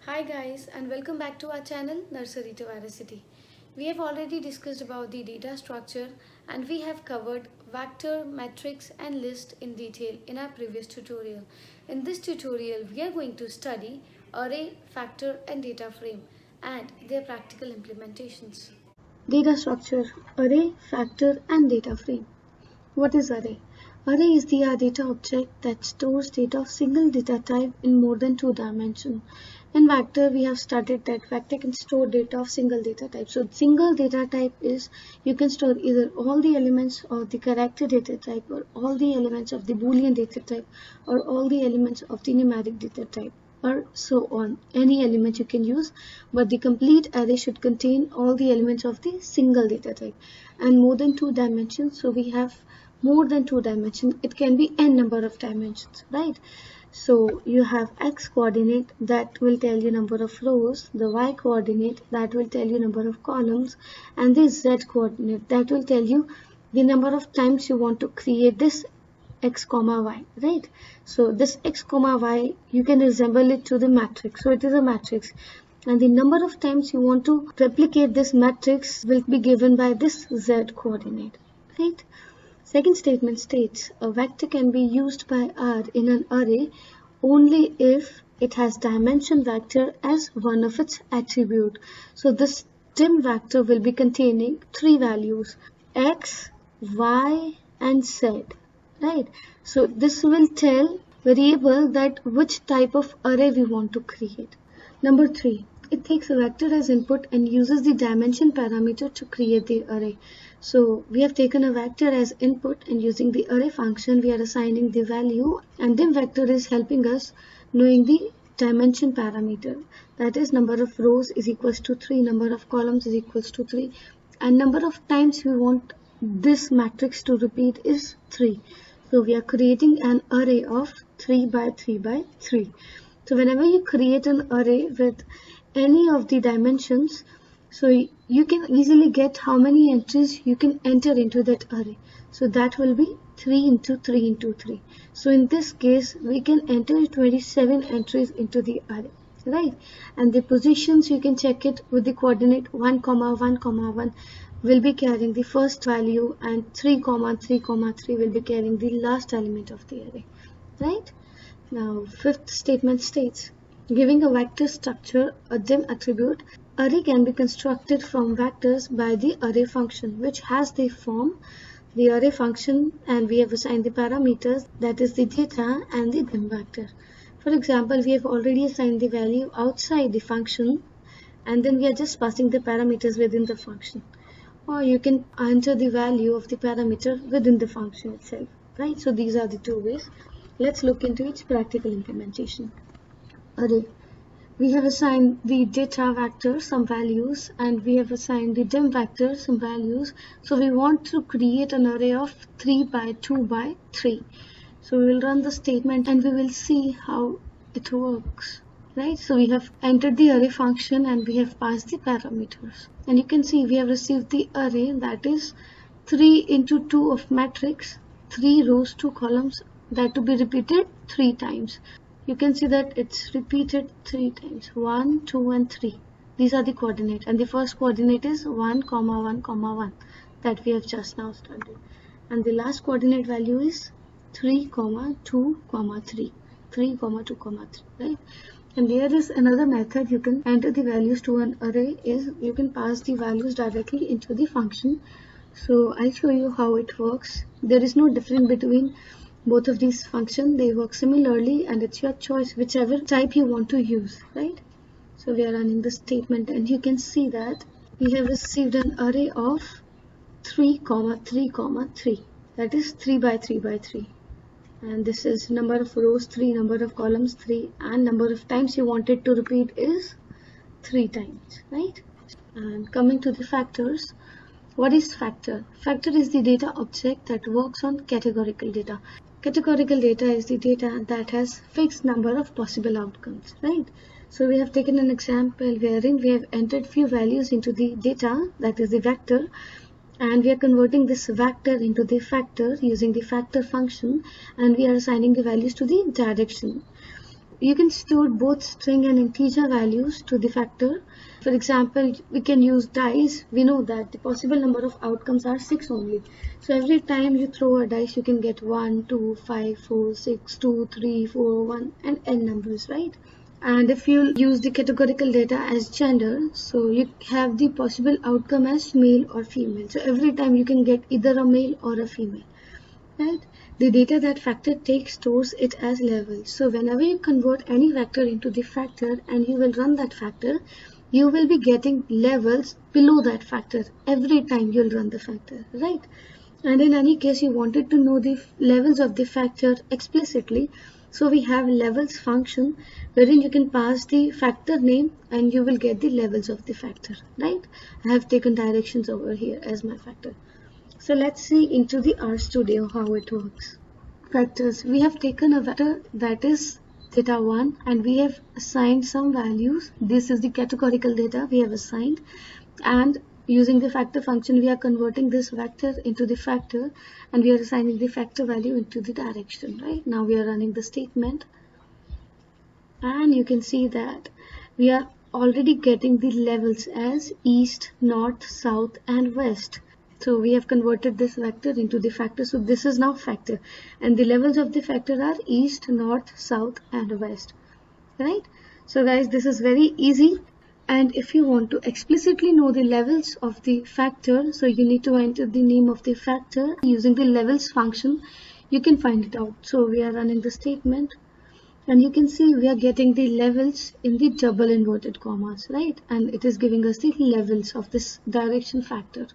Hi guys, and welcome back to our channel Nursery to Veracity. We have already discussed about the data structure and we have covered vector, matrix and list in detail in our previous tutorial. In this tutorial we are going to study array, factor and data frame and their practical implementations. Data structure, array, factor and data frame. What is array? Array is the data object that stores data of single data type in more than two dimensions. In vector, we have studied that vector can store data of single data type. So single data type is you can store either all the elements of the character data type or all the elements of the Boolean data type or all the elements of the numeric data type or so on. Any element you can use, but the complete array should contain all the elements of the single data type and more than two dimensions. So we have more than two dimensions. It can be n number of dimensions, right? So you have x coordinate that will tell you number of rows, the y coordinate that will tell you number of columns, and the z coordinate that will tell you the number of times you want to create this x comma y, right? So this x comma y, you can resemble it to the matrix. So it is a matrix, and the number of times you want to replicate this matrix will be given by this z coordinate, right? Second statement states a vector can be used by R in an array only if it has dimension vector as one of its attribute. So this dim vector will be containing three values x, y and z, right? So this will tell variable that which type of array we want to create. Number 3, it takes a vector as input and uses the dimension parameter to create the array. So we have taken a vector as input and using the array function we are assigning the value, and dim vector is helping us knowing the dimension parameter, that is number of rows is equals to 3, number of columns is equals to 3, and number of times we want this matrix to repeat is 3. So we are creating an array of 3 by 3 by 3. So whenever you create an array with any of the dimensions, so you can easily get how many entries you can enter into that array. So that will be 3 into 3 into 3. So in this case, we can enter 27 entries into the array, right? And the positions, you can check it with the coordinate 1, 1, 1 will be carrying the first value and 3, 3, 3 will be carrying the last element of the array, right? Now, fifth statement states, giving a vector structure a dim attribute, array can be constructed from vectors by the array function, which has the form, the array function, and we have assigned the parameters, that is the data and the dim vector. For example, we have already assigned the value outside the function, and then we are just passing the parameters within the function. Or you can enter the value of the parameter within the function itself, right? So these are the two ways. Let's look into its practical implementation. Array. We have assigned the data vector some values and we have assigned the dim vector some values. So we want to create an array of 3 by 2 by 3. So we will run the statement and we will see how it works, right? So we have entered the array function and we have passed the parameters. And you can see we have received the array, that is 3 into 2 of matrix, 3 rows, 2 columns, that to be repeated 3 times. You can see that it's repeated 3 times, 1, 2 and 3. These are the coordinates, and the first coordinate is 1, 1, 1 that we have just now studied, and the last coordinate value is 3, 2, 3, 3, 2, 3, right? And there is another method you can enter the values to an array, is you can pass the values directly into the function. So I'll show you how it works. There is no difference between both of these functions, they work similarly and it's your choice whichever type you want to use, right? So we are running the statement and you can see that we have received an array of 3, 3, 3, that is 3 by 3 by 3, and this is number of rows 3, number of columns 3, and number of times you want it to repeat is 3 times, right? And coming to the factors, what is factor? Factor is the data object that works on categorical data. Categorical data is the data that has fixed number of possible outcomes, right? So we have taken an example wherein we have entered few values into the data, that is the vector, and we are converting this vector into the factor using the factor function, and we are assigning the values to the direction. you can store both string and integer values to the factor. For example, we can use dice. We know that the possible number of outcomes are 6 only. So every time you throw a dice, you can get 1, 2, 5, 4, 6, 2, 3, 4, 1 and n numbers, right? And if you use the categorical data as gender, so you have the possible outcome as male or female. So every time you can get either a male or a female, right? The data that factor takes stores it as levels. So whenever you convert any vector into the factor and you will run that factor, you will be getting levels below that factor every time you'll run the factor, right? And in any case, you wanted to know the levels of the factor explicitly. So we have levels function wherein you can pass the factor name and you will get the levels of the factor, right? I have taken directions over here as my factor. So let's see into the RStudio how it works. Factors. We have taken a vector that is data 1 and we have assigned some values. This is the categorical data we have assigned, and using the factor function we are converting this vector into the factor and we are assigning the factor value into the direction, right? Now we are running the statement and you can see that we are already getting the levels as east, north, south and west. So we have converted this vector into the factor. So this is now factor and the levels of the factor are east, north, south and west, right? So guys, this is very easy. And if you want to explicitly know the levels of the factor, so you need to enter the name of the factor using the levels function. You can find it out. So we are running the statement and you can see we are getting the levels in the double inverted commas, right? And it is giving us the levels of this direction factor.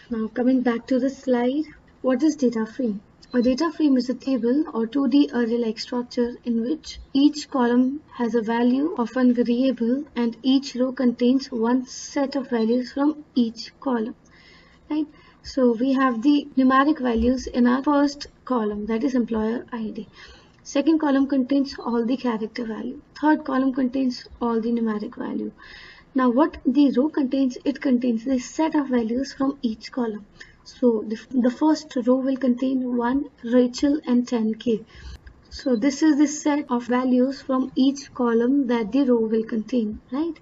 Now coming back to the slide, what is data frame? A data frame is a table or 2D array-like structure in which each column has a value of one variable and each row contains one set of values from each column, right? So we have the numeric values in our first column, that is employer ID. Second column contains all the character value. Third column contains all the numeric value. Now what the row contains, it contains the set of values from each column. So the first row will contain 1, Rachel and 10k. So this is the set of values from each column that the row will contain, right?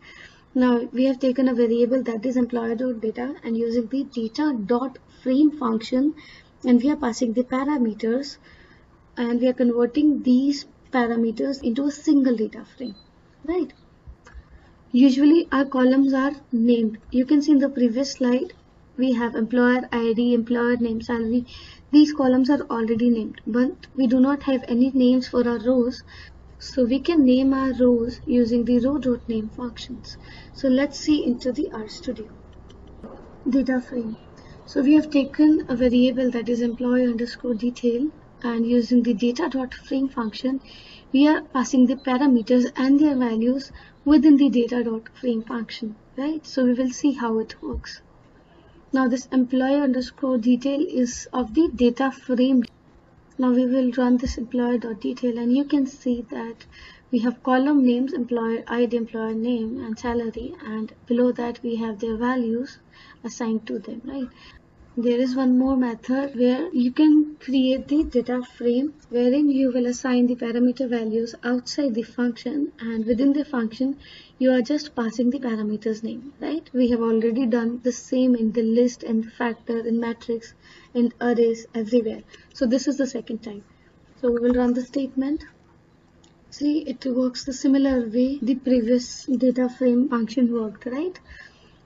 Now we have taken a variable that is employer.data and using the data.frame function and we are passing the parameters and we are converting these parameters into a single data frame, right? Usually our columns are named. You can see in the previous slide we have employer ID, employer name, salary. These columns are already named, but we do not have any names for our rows. So we can name our rows using the row.name functions. So let's see into the RStudio. Data frame. So we have taken a variable that is employee_detail and using the data.frame function we are passing the parameters and their values within the data.frame function, right? So we will see how it works. Now this employee_detail is of the data frame. Now we will run this employer.detail and you can see that we have column names, employer ID, employer name and salary, and below that we have their values assigned to them, right? There is one more method where you can create the data frame wherein you will assign the parameter values outside the function and within the function you are just passing the parameters name, right? We have already done the same in the list and factor in matrix and arrays everywhere. So this is the second time. So we will run the statement. See, it works the similar way the previous data frame function worked, right?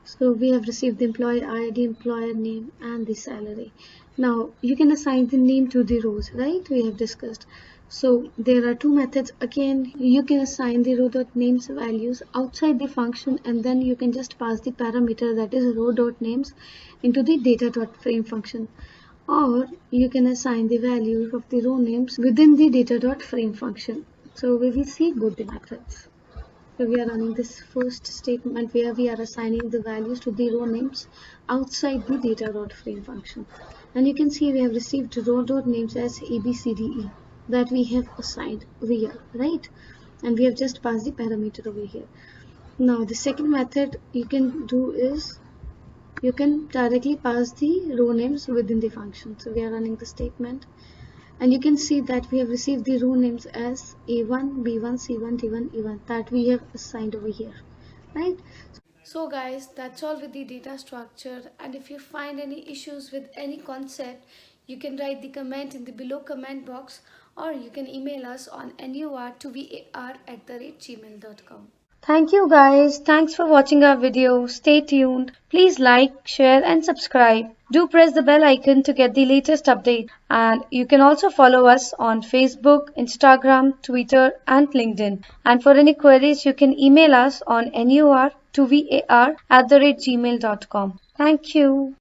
So we have received the employee ID, employer name and the salary. Now you can assign the name to the rows, right? We have discussed. So there are two methods. Again, you can assign the row.names values outside the function and then you can just pass the parameter that is row.names into the data.frame function. Or you can assign the values of the row names within the data.frame function. So we will see both the methods. So we are running this first statement where we are assigning the values to the row names outside the data.frame function. And you can see we have received row.names as ABCDE that we have assigned here, right? And we have just passed the parameter over here. Now the second method you can do is you can directly pass the row names within the function. So we are running the statement And you can see that we have received the row names as A1, B1, C1, D1, E1 that we have assigned over here, right? So guys, that's all with the data structure, and if you find any issues with any concept, you can write the comment in the below comment box, or you can email us on nur2var@gmail.com. Thank you guys. Thanks for watching our video. Stay tuned. Please like, share and subscribe. Do press the bell icon to get the latest update. And you can also follow us on Facebook, Instagram, Twitter and LinkedIn. And for any queries, you can email us on nur2var@gmail.com. Thank you.